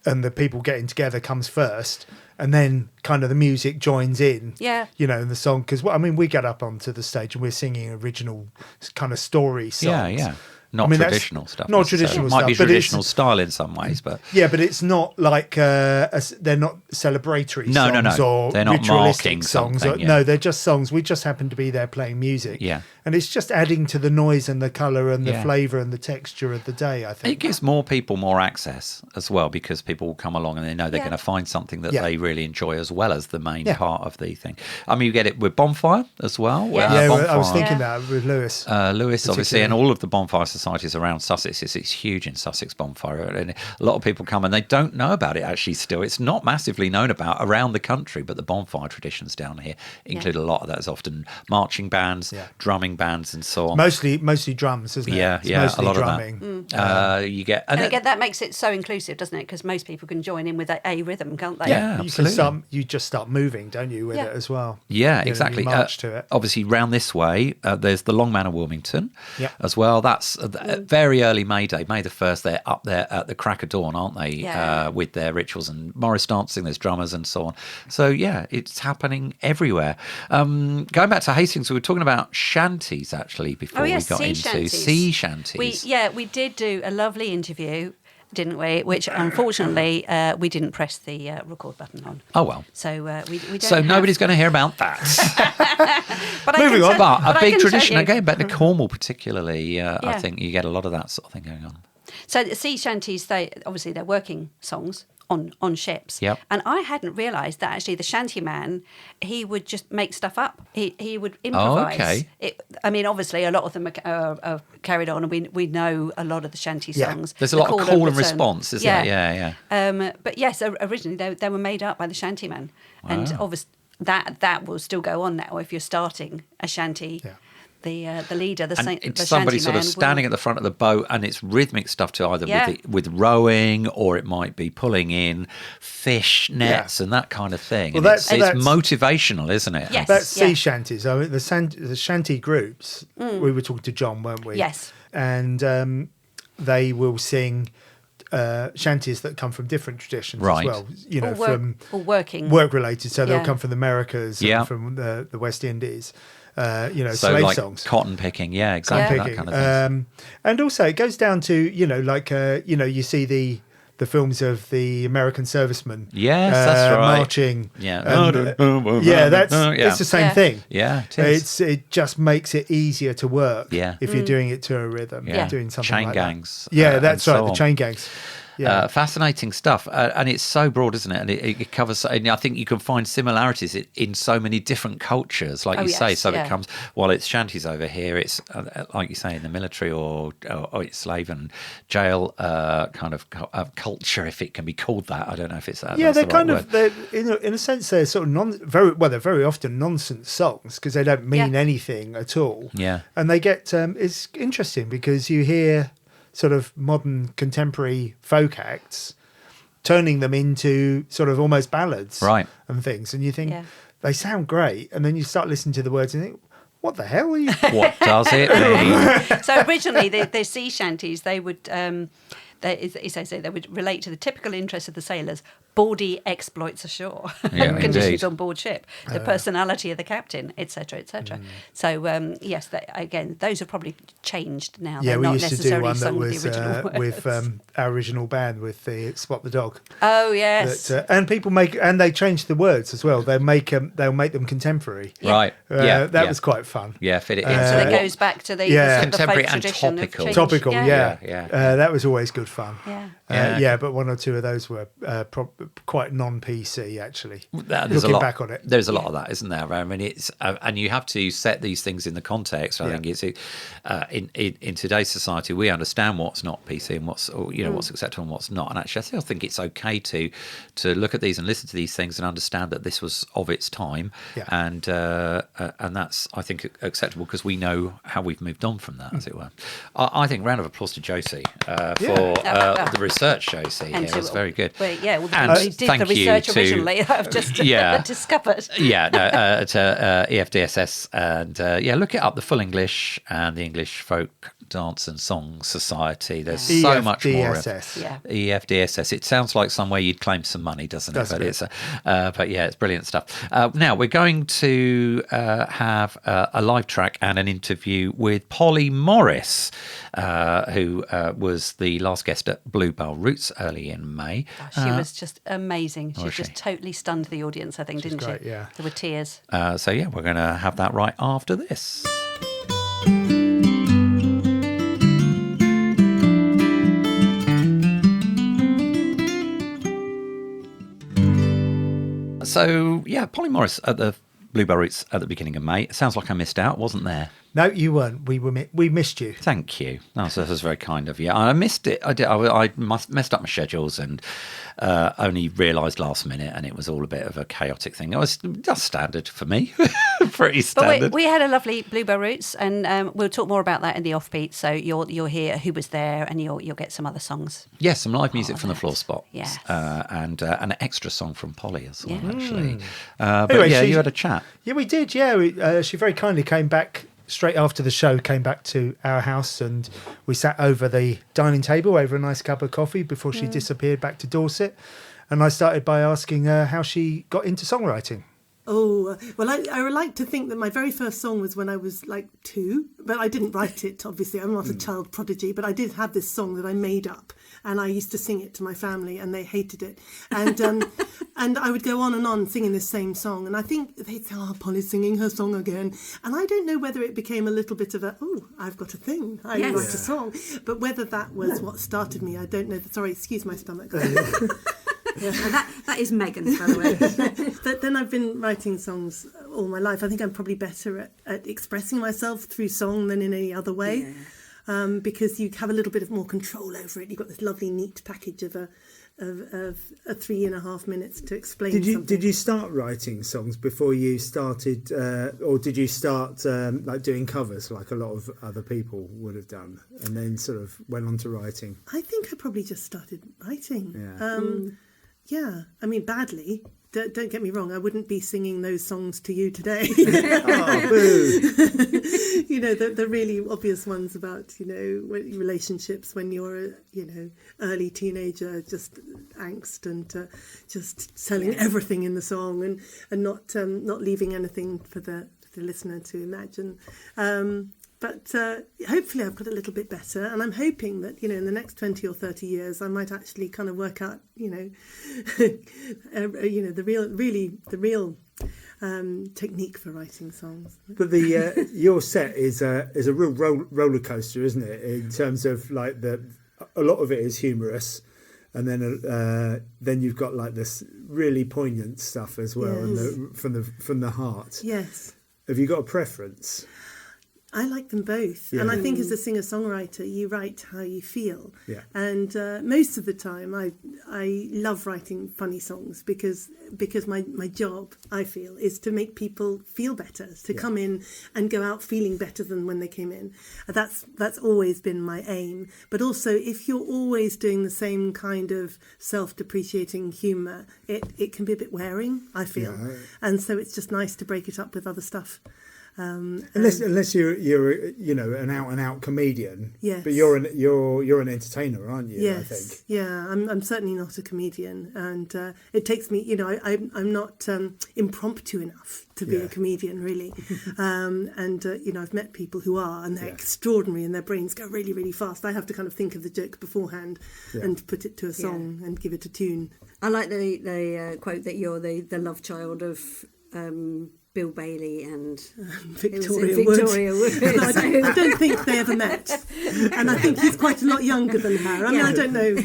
and the people getting together comes first, and then kind of the music joins in, in the song. Because, we get up onto the stage and we're singing original kind of story songs. Not traditional stuff. Not traditional It stuff. might be traditional style in some ways, but... Yeah, but it's not like... they're not celebratory songs No. or They're not ritualistic marking songs. something, No, they're just songs. We just happen to be there playing music. Yeah. And it's just adding to the noise and the colour and the flavour and the texture of the day, I think. It gives more people more access as well, because people will come along and they know they're going to find something that they really enjoy as well as the main part of the thing. You get it with Bonfire as well. Yeah, I was thinking that with Lewis. Lewis, obviously, and all of the bonfire societies around Sussex. It's huge in Sussex, Bonfire. And a lot of people come and they don't know about it actually still. It's not massively known about around the country, but the bonfire traditions down here include a lot of that. It's often marching bands, drumming bands and so on. Mostly drums, isn't it? Yeah, it's a lot drumming. of that. You get... And again, that makes it so inclusive, doesn't it? Because most people can join in with a rhythm, can't they? Yeah, absolutely. You just start moving, don't you, with it as well? Yeah, You exactly. march to it. Obviously, round this way, there's the Long Manor Wilmington as well. That's very early May Day, May the 1st. They're up there at the crack of dawn, aren't they? With their rituals and Morris dancing, there's drummers and so on. So, it's happening everywhere. Going back to Hastings, we were talking about shanties, actually, before we got into sea shanties. We did do a lovely interview, didn't we? Which, unfortunately, we didn't press the record button on. Oh, well. So we don't So nobody's going to hear about that. But Moving on. But a big tradition, again, going back to Cornwall particularly, I think you get a lot of that sort of thing going on. So the sea shanties, they're working songs on ships. Yep. And I hadn't realised that actually the shanty man, he would just make stuff up. He would improvise. Oh, okay. Obviously a lot of them are carried on, and we know a lot of the shanty songs. There's a lot of call and response, isn't there? Yeah. But yes, originally they were made up by the shanty man. Wow. And obviously that will still go on now if you're starting a shanty. Yeah. The leader, the it's somebody shanty sort of man standing at the front of the boat, and it's rhythmic stuff to either with rowing, or it might be pulling in fish nets and that kind of thing. Well, and it's motivational, isn't it? Yes. That's sea shanties. I mean, the shanty groups. We were talking to John, weren't we? Yes. And they will sing shanties that come from different traditions as well. Work related. So they'll come from the Americas, and from the West Indies. So slave like songs, cotton picking, exactly, that kind of thing. And also it goes down to you see the films of the American servicemen, that's right, marching, and, it's the same thing. Yeah, it just makes it easier to work. if you're doing it to a rhythm, doing something chain like gangs. that. That's right, the chain gangs. Fascinating stuff, and it's so broad, isn't it? And it covers. And I think you can find similarities in so many different cultures, like you say. So it comes. While it's shanties over here, it's like you say in the military or it's slave and jail kind of culture, if it can be called that. I don't know if it's that. Yeah, they're kind of in a sense they're sort of they're very often nonsense songs because they don't mean anything at all. Yeah, and they get it's interesting because you hear sort of modern contemporary folk acts turning them into sort of almost ballads and things, and you think they sound great, and then you start listening to the words and think, what the hell are you what does it mean? So originally the sea shanties, It says they would relate to the typical interests of the sailors, bawdy exploits ashore, Yeah, conditions indeed. on board ship, the personality of the captain, etc., etc. So yes, again, those have probably changed now. Yeah, They're we not used to do necessarily one that sung was with the original words. with our original band with the Spot the Dog. Oh yes, And people they change the words as well. They'll make them contemporary. Yeah. Right. That was quite fun. Yeah, fit it in. so that goes back to the sort of the Contemporary folk and tradition of topical. change. Topical, yeah. Yeah. That was always good fun. Yeah. But one or two of those were quite non-PC actually. There's Looking a lot, back on it, there's a lot of that, isn't there? I mean, it's and you have to set these things in the context. I think it's in today's society, we understand what's not PC and what's what's acceptable and what's not. And actually, I still think it's okay to look at these and listen to these things and understand that this was of its time, and that's, I think, acceptable because we know how we've moved on from that, as it were. I think round of applause to Josie for the research Josie. It was very good. Well, And we did thank the you research to- originally. I've just discovered. To EFDSS and look it up, the Full English and the English Folk Dance and Song Society. There's so much more. EFDSS. It sounds like somewhere you'd claim some money, doesn't it? But it's it's brilliant stuff. Now we're going to have a live track and an interview with Polly Morris, who was the last guest at Bluebell Roots early in May. She was just amazing. She was just she? totally stunned the audience, I think, didn't great, she? yeah. There were tears. We're going to have that right after this. So, Polly Morris at the Bluebell Roots at the beginning of May. It sounds like I missed out, wasn't there? No, you weren't. We missed you. Thank you. That was very kind of you. I missed it. I did. I messed up my schedules and only realised last minute, and it was all a bit of a chaotic thing. It was just standard for me, pretty standard. But we had a lovely Bluebell Roots, and we'll talk more about that in the offbeat. So you'll hear who was there, and you'll get some other songs. Yes, some live music from the floor spot. Yes. And an extra song from Polly as well, actually. Anyway, you had a chat. Yeah, we did. Yeah, she very kindly came back straight after the show, came back to our house, and we sat over the dining table over a nice cup of coffee before she disappeared back to Dorset. And I started by asking her how she got into songwriting. Oh, well, I would like to think that my very first song was when I was like 2, but I didn't write it, obviously. I'm not a child prodigy, but I did have this song that I made up, and I used to sing it to my family, and they hated it. And and I would go on singing this same song, and I think they'd say, oh, Polly's singing her song again. And I don't know whether it became a little bit of I've got a thing, I write a song. But whether that was what started me, I don't know. Sorry, excuse my stomach. That is Megan's, by the way. But then I've been writing songs all my life. I think I'm probably better at expressing myself through song than in any other way, because you have a little bit of more control over it. You've got this lovely, neat package of a 3.5 minutes to explain something. Did you start writing songs before you started, or did you start like doing covers like a lot of other people would have done, and then sort of went on to writing? I think I probably just started writing. Yeah. Yeah, I mean, badly. Don't get me wrong, I wouldn't be singing those songs to you today. Oh, boo. The really obvious ones about, relationships when you're early teenager, just angst and just selling everything in the song and not leaving anything for the listener to imagine. But hopefully I've got a little bit better, and I'm hoping that, in the next 20 or 30 years, I might actually kind of work out, the real technique for writing songs. But your set is a real roller coaster, isn't it? In terms of like a lot of it is humorous, and then you've got like this really poignant stuff as well, and from the heart. Yes. Have you got a preference? I like them both. Yeah. And I think as a singer-songwriter, you write how you feel. Yeah. And most of the time, I love writing funny songs because my job, I feel, is to make people feel better, to come in and go out feeling better than when they came in. That's always been my aim. But also, if you're always doing the same kind of self-depreciating humour, it can be a bit wearing, I feel. Yeah. And so it's just nice to break it up with other stuff. Unless you're an out and out comedian. Yes. But you're an entertainer, aren't you? Yes. I think. Yeah, I'm certainly not a comedian, and it takes me. I'm not impromptu enough to be a comedian, really. I've met people who are, and they're extraordinary, and their brains go really, really fast. I have to kind of think of the joke beforehand and put it to a song and give it a tune. I like the quote that you're the love child of Bill Bailey and Victoria Wood. I don't think they ever met, and I think he's quite a lot younger than her. I mean, I don't know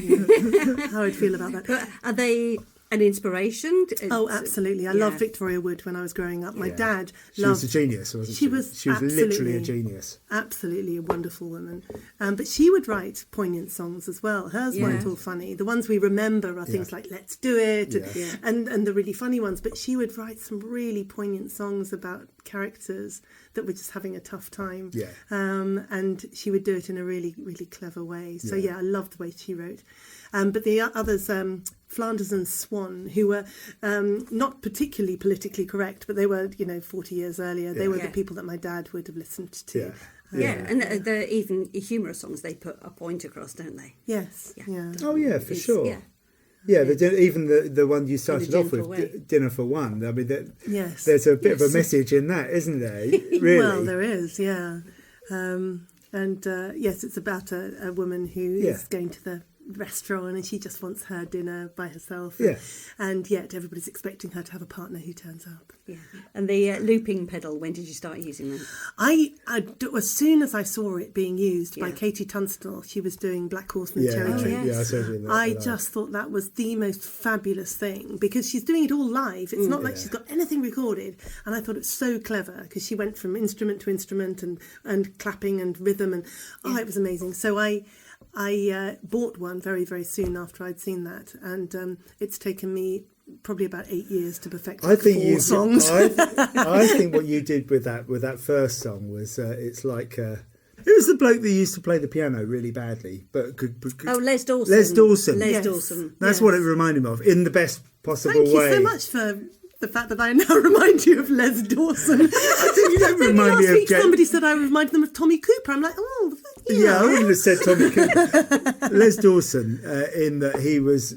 how I'd feel about that. But are they an inspiration? Oh, absolutely. I loved Victoria Wood when I was growing up. My dad She loved... was a genius, wasn't she? She was literally a genius. Absolutely a wonderful woman. But she would write poignant songs as well. Hers weren't all funny. The ones we remember are things like Let's Do It and the really funny ones. But she would write some really poignant songs about characters that were just having a tough time. Yeah. And she would do it in a really, really clever way. So, I loved the way she wrote. But the others, Flanders and Swan, who were not particularly politically correct, but they were, 40 years earlier. They were the people that my dad would have listened to. And the even humorous songs, they put a point across, don't they? Yes. Yeah. Oh, yeah, for sure. Yeah, even the one you started off with, Dinner for One. I mean, there's a bit of a message in that, isn't there? Really? Well, there is, yeah. It's about a woman who is going to the restaurant and she just wants her dinner by herself. And yet everybody's expecting her to have a partner who turns up. Yeah. And the looping pedal, when did you start using that? As soon as I saw it being used by Katie Tunstall, she was doing Black Horse and the Cherry Tree. I just thought that was the most fabulous thing because she's doing it all live. It's not like she's got anything recorded. And I thought it was so clever because she went from instrument to instrument and clapping and rhythm and it was amazing. So I bought one very, very soon after I'd seen that, and it's taken me probably about 8 years to perfect 4 songs. I think what you did with that first song was it's like it was the bloke that used to play the piano really badly, but could Les Dawson. Les Dawson. That's what it reminded me of in the best possible way. Thank you so much for the fact that I now remind you of Les Dawson. You don't remind me of somebody said I reminded them of Tommy Cooper. I'm like, I wouldn't have said Tommy Cooper. Les Dawson, in that he was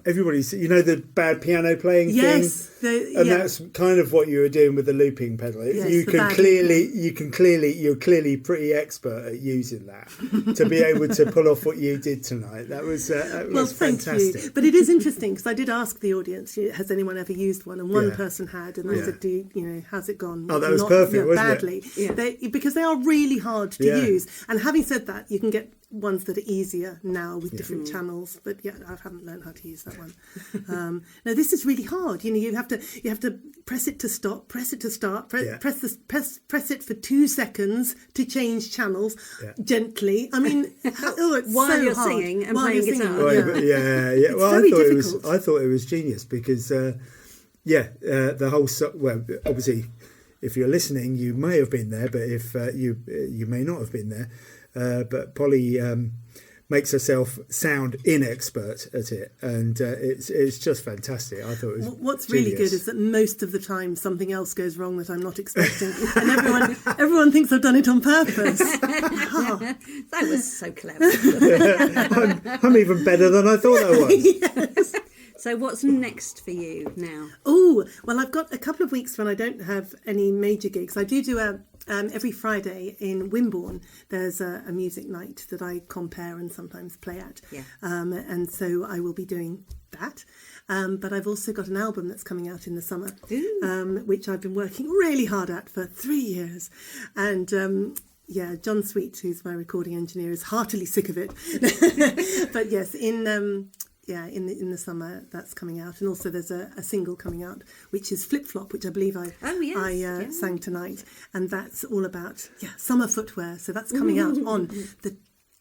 everybody's, the bad piano playing thing. That's kind of what you were doing with the looping pedal. You're clearly pretty expert at using that to be able to pull off what you did tonight. That was fantastic. Thank you. But it is interesting because I did ask the audience, has anyone ever used one? And one person had, and I said, how's it gone? Oh, that was perfect, wasn't badly. it? Because they are really hard to use. And having said that, you can get ones that are easier now with different channels, but I haven't learned how to use that one. No, this is really hard. You have to press it to stop, press it to start, press it for 2 seconds to change channels gently. I mean, it's while so you're hard. singing and While playing you're guitar. Well, Well, I thought it was genius because the whole obviously if you're listening you may have been there, but if you may not have been there. But Polly makes herself sound inexpert at it, and it's just fantastic. I thought it was What's genius. really good is that most of the time something else goes wrong that I'm not expecting, and everyone thinks I've done it on purpose. That was so clever. I'm even better than I thought I was. Yes. So what's next for you now? Oh, well, I've got a couple of weeks when I don't have any major gigs. I do every Friday in Wimborne, there's a music night that I compare and sometimes play at. And so I will be doing that. But I've also got an album that's coming out in the summer, which I've been working really hard at for 3 years. And John Sweet, who's my recording engineer, is heartily sick of it. But yes, in the summer that's coming out, and also there's a single coming out which is Flip Flop, which I believe I sang tonight, and that's all about summer footwear. So that's coming out on the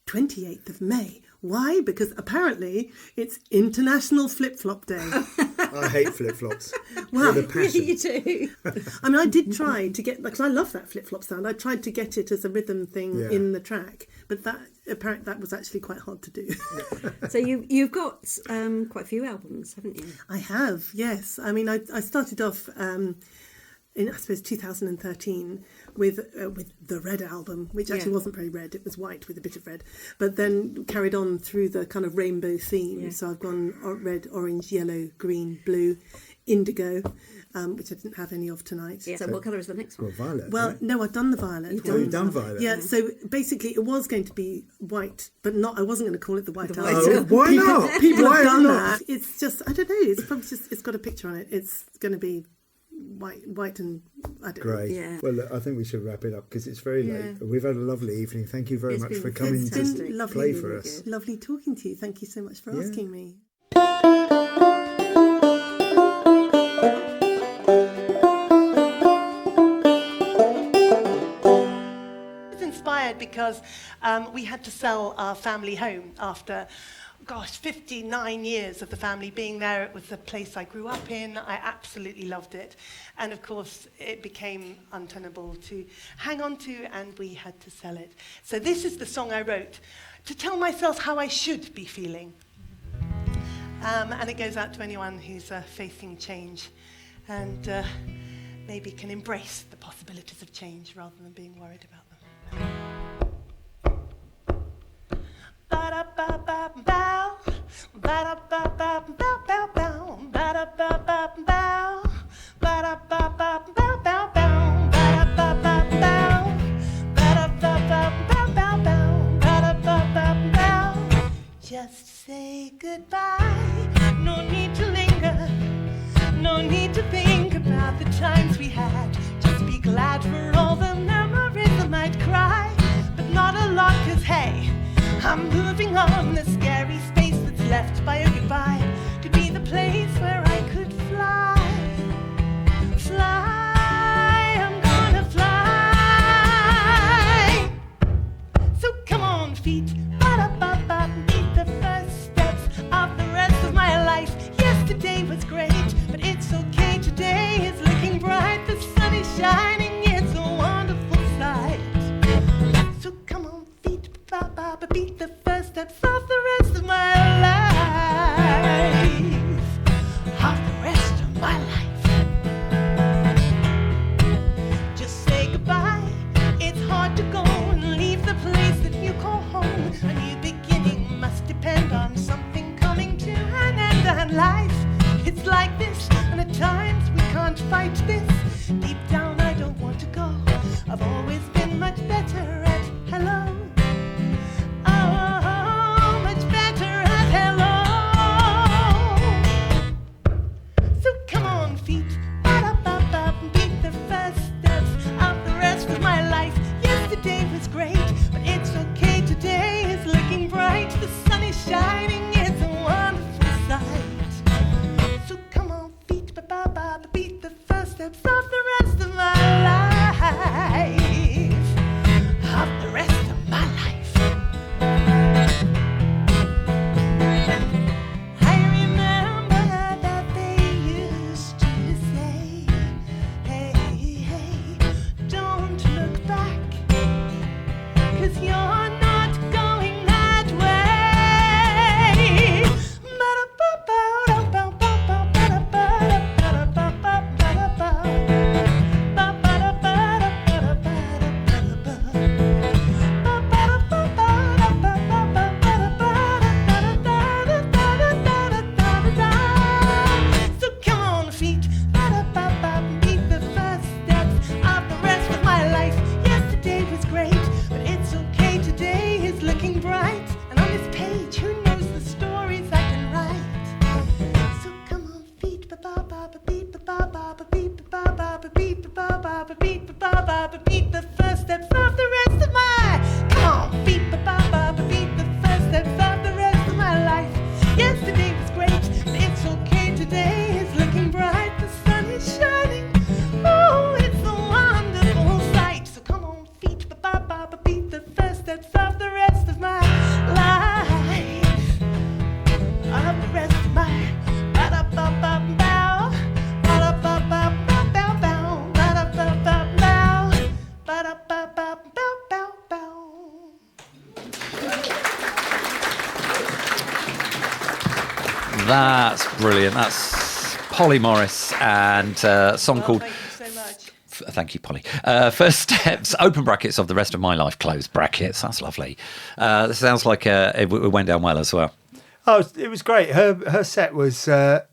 28th of May. Why? Because apparently it's International Flip Flop Day. I hate flip flops. Well, with a passion. You do. I mean, I did try to get, because I love that flip flop sound. I tried to get it as a rhythm thing in the track, but apparently that was actually quite hard to do. So you've got quite a few albums, haven't you? I have, yes. I mean, I started off in, I suppose, 2013 with the Red album, which actually wasn't very red. It was white with a bit of red, but then carried on through the kind of rainbow theme. Yeah. So I've gone red, orange, yellow, green, blue, indigo, which I didn't have any of tonight. Yeah. So what colour is the next one? Well, violet. Well, no, I've done the violet. You've done violet. Yeah, so basically it was going to be white, but I wasn't going to call it the white album. Oh, why not? People Why have done not? that. It's just, I don't know, it's probably just, it's got a picture on it. It's going to be white and I don't know. Great. Yeah. Well, look, I think we should wrap it up because it's very late. We've had a lovely evening. Thank you very It's much been for coming fantastic. to Lovely, play really for us. Lovely talking to you. Thank you so much for asking me. Because we had to sell our family home after, 59 years of the family being there. It was the place I grew up in. I absolutely loved it. And of course, it became untenable to hang on to, and we had to sell it. So this is the song I wrote to tell myself how I should be feeling. And it goes out to anyone who's facing change and maybe can embrace the possibilities of change rather than being worried about them. Ba-da-ba-ba-bow, ba-da-ba-ba-bow-bow-bow, ba-da-ba-ba-bow, ba-da-ba-ba-bow-bow-bow, ba-da-ba-ba-bow, ba-da-ba-ba-bow-bow-bow, ba-da-ba-ba-bow. Just say goodbye, no need to linger, no need to think about the times we had. Just be glad for all the memories. I might cry, but not a lot, 'cause hey, I'm moving on. The scary space that's left by a goodbye could be the place where I could fly. Fly, I'm gonna fly. So come on, feet, ba-da-ba-ba, beat the first steps of the rest of my life. Yesterday was great, but it's okay. Today is looking bright. The sun is shining, it's a wonderful sight. So come on, feet, ba-ba-ba, beat the first steps of the rest of my life. Of the rest of my life. Just say goodbye. It's hard to go and leave the place that you call home. A new beginning must depend on something coming to an end. And life, it's like this, and at times we can't fight this. Deep down I don't want to go. I've always been much better at hello. Oh, much better at hello. So come on, feet, ba-da-ba-ba, beat the first steps of the rest of my life. Yesterday was great, but it's okay. Today is looking bright. The sun is shining, it's a wonderful sight. So come on, feet, ba-ba-ba, beat the first steps of the rest of my life. Of the rest of my life. I remember that they used to say, hey, hey, don't look back, 'cause you're not going that way. So come on, feet, beat the first steps of the rest of my life. Yesterday was great, but it's okay. Today is looking bright, and on this page, who knows the stories I can write? So come on, feet, ba-ba-ba, beat ba-ba-ba, beat ba-ba-ba, beat ba-ba-ba, beat ba-ba-ba, beat the first steps of the rest of my. Come on, feet, ba-ba-ba, beat the first steps of the rest of my life. Yesterday was great, but it's okay. Today is looking bright. The sun is shining. Oh, it's a wonderful sight. So come on, feet, ba-ba-ba, beat the first steps of the rest of my life. Of the rest of my ba-da-ba-ba-bow, ba-da-ba-ba-bow-bow-bow, ba-da-ba-ba-bow, ba-da-ba-ba-bow-bow-bow. That's brilliant. That's Polly Morris and a song called Thank you so much. Thank you, Polly. First steps, open brackets of the rest of my life, close brackets. That's lovely. This sounds like it went down well as well. Oh, it was great. Her set was there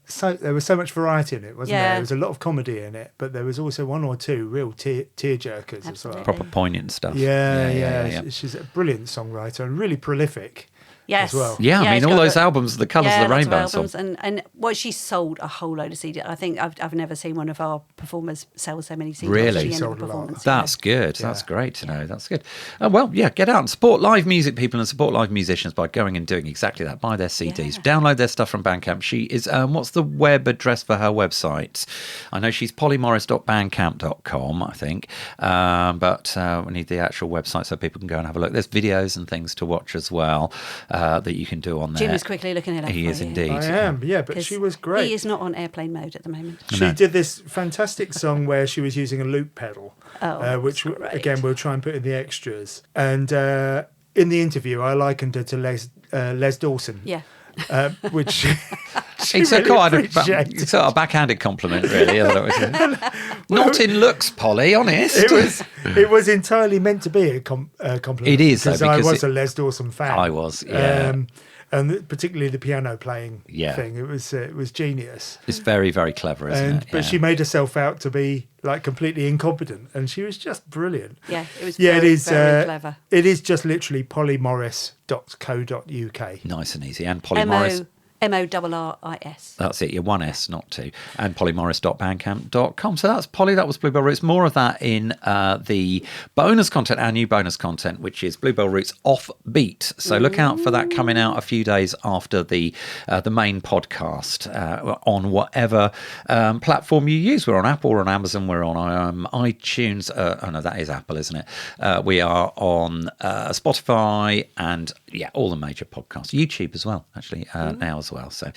was so much variety in it, wasn't there? Yeah. There was a lot of comedy in it, but there was also one or two real tear jerkers as well. Proper poignant stuff. Yeah. She's a brilliant songwriter and really prolific. Yes. As well. Yeah, I mean, she's all got those albums, the Colours of the lots Rainbow. albums, and she sold a whole load of CDs. I think I've never seen one of our performers sell so many CDs. Really? at the She end of sold a a lot. performance. That's good. That's great to know. That's good. Well, yeah, get out and support live music people and support live musicians by going and doing exactly that. Buy their CDs. Download their stuff from Bandcamp. She is, what's the web address for her website? I know she's pollymorris.bandcamp.com, I think. But we need the actual website so people can go and have a look. There's videos and things to watch as well that you can do on there. Jim is quickly looking it up. He for is you. indeed. I am, yeah, but she was great. He is not on airplane mode at the moment. She did this fantastic song where she was using a loop pedal, which great. again we'll try and put in the extras. And in the interview, I likened her to Les Dawson. Yeah. Which It's really it's a backhanded compliment, really. Isn't it? Not in looks, Polly. Honest. It was entirely meant to be a compliment. It is, though, because I because was a Les Dawson fan. I was, yeah. And particularly the piano playing Yeah. thing. It was genius. It's very, very clever, isn't it? But she made herself out to be like completely incompetent, and she was just brilliant. Yeah, it was Yeah, very, it is very clever. It is just literally polymorris.co.uk. Nice and easy. And Polly Morris. MORRIS. That's it. You're one S, not two. And polymorris.bandcamp.com. So that's Polly. That was Bluebell Roots. More of that in the bonus content, our new bonus content, which is Bluebell Roots Offbeat. So look out for that coming out a few days after the main podcast on whatever platform you use. We're on Apple, we're on Amazon, we're on iTunes. Oh no, that is Apple, isn't it? We are on Spotify and all the major podcasts. YouTube as well, actually, now as well. So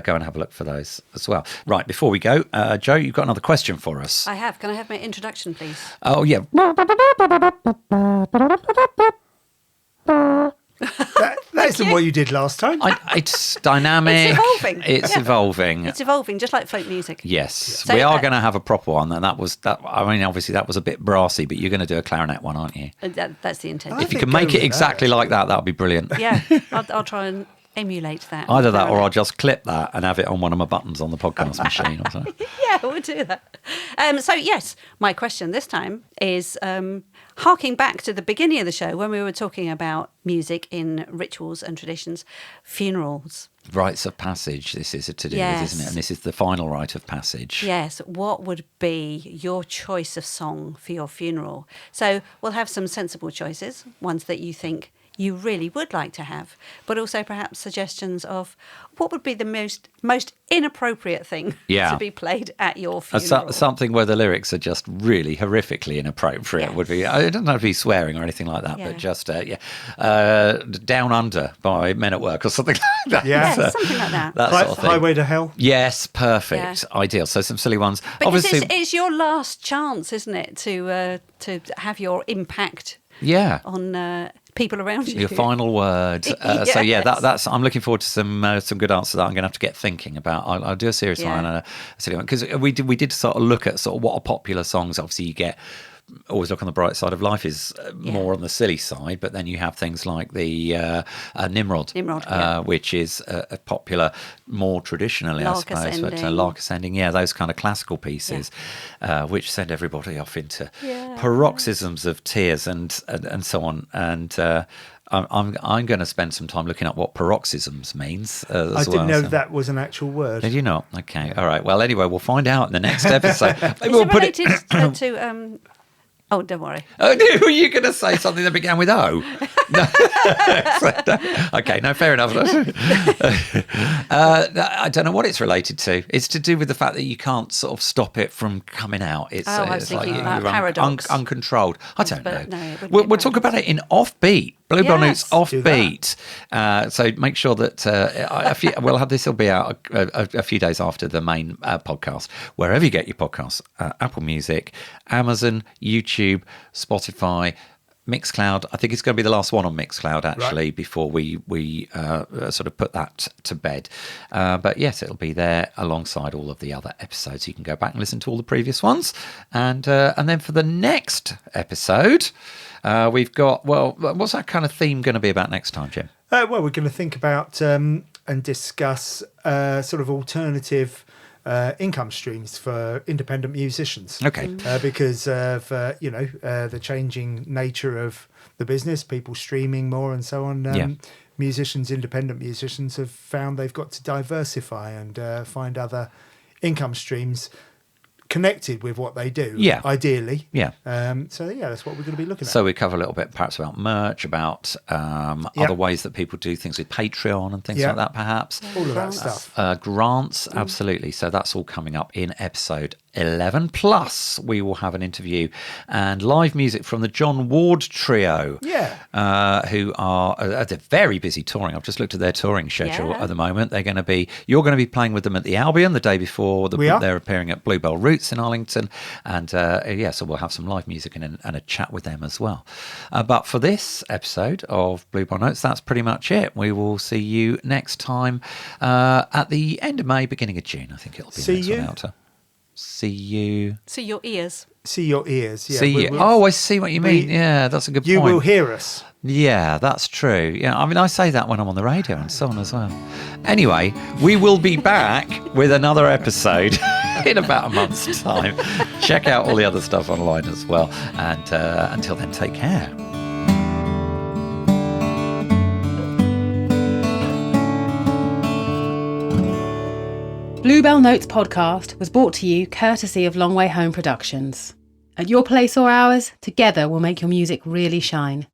go and have a look for those as well. Right, before we go, Joe, you've got another question for us. I have. Can I have my introduction, please? Oh, yeah. That isn't what you did last time. It's dynamic. It's evolving. It's Yeah. evolving. It's evolving, just like folk music. Yes, So, we are going to have a proper one. And that was that. I mean, obviously, that was a bit brassy, but you're going to do a clarinet one, aren't you? That's the intent. I If you think can go make it with exactly that. like that, that would be brilliant. Yeah, I'll try and emulate that. Either that, or I'll just clip that and have it on one of my buttons on the podcast machine or something. Yeah, we'll do that. So, yes, my question this time is harking back to the beginning of the show when we were talking about music in rituals and traditions, funerals. Rites of passage, this is to do Yes. with, isn't it? And this is the final rite of passage. Yes, what would be your choice of song for your funeral? So we'll have some sensible choices, ones that you think you really would like to have, but also perhaps suggestions of what would be the most inappropriate thing Yeah. to be played at your funeral. Something where the lyrics are just really horrifically inappropriate Yeah. would be. I don't know if he's swearing or anything like that, Yeah. but just Down Under by Men at Work or something like that. Yeah. Yeah, something like that. That sort of thing. Highway to Hell. Yes, perfect, ideal. So some silly ones. Because Obviously, it's your last chance, isn't it, to have your impact yeah. on people around you. Your final word. So yeah, Yes. that's. I'm looking forward to some good answers that I'm going to have to get thinking about. I'll do a serious one and a silly one because we did sort of look at sort of what are popular songs. Obviously, you get. Always look on the bright side of life is more on the silly side, but then you have things like the Nimrod, which is a popular, more traditionally, Lark I suppose, but Ascending. Lark Ascending, those kind of classical pieces, which send everybody off into paroxysms of tears and so on. And I'm going to spend some time looking at what paroxysms means. I didn't know that was an actual word. Did you not? Okay, all right. Well, anyway, we'll find out in the next episode. Maybe Is we'll it put it. related to oh, don't worry. Oh, were you going to say something that began with O? No. Okay, no, fair enough. I don't know what it's related to. It's to do with the fact that you can't sort of stop it from coming out. I was thinking about you're paradox. uncontrolled. I don't But know. no, it wouldn't We'll be talk about it in Offbeat. Bluebell Notes Yes. Do that. Offbeat. So make sure that we'll have this will be out a few days after the main podcast, wherever you get your podcasts, Apple Music, Amazon, YouTube, Spotify, Mixcloud. I think it's going to be the last one on Mixcloud, actually, before we sort of put that to bed. But yes, it'll be there alongside all of the other episodes. You can go back and listen to all the previous ones. And then for the next episode, we've got, well, what's that kind of theme going to be about next time, Jim? Well, we're going to think about and discuss sort of alternative income streams for independent musicians. Okay. Because of, the changing nature of the business, people streaming more and so on. Independent musicians have found they've got to diversify and find other income streams connected with what they do, ideally. Yeah. That's what we're going to be looking at. So we cover a little bit perhaps about merch, about other ways that people do things with Patreon and things like that, perhaps. All of that stuff. Grants, absolutely. So that's all coming up in episode 11. Plus, we will have an interview and live music from the John Ward Trio, who are they're very busy touring. I've just looked at their touring schedule at the moment. You're going to be playing with them at the Albion the day before. They're appearing at Bluebell Roots in Arlington, and so we'll have some live music and a chat with them as well. But for this episode of Bluebell Notes, that's pretty much it. We will see you next time at the end of May, beginning of June. I think it'll be the next one out. See you. See your ears. See your ears. Yeah, see you. Oh, I see what you mean. Yeah, that's a good point. You will hear us. Yeah, that's true. Yeah, I mean, I say that when I'm on the radio and so on as well. Anyway, we will be back with another episode in about a month's time. Check out all the other stuff online as well. And until then, take care. Bluebell Notes podcast was brought to you courtesy of Long Way Home Productions. At your place or ours, together we'll make your music really shine.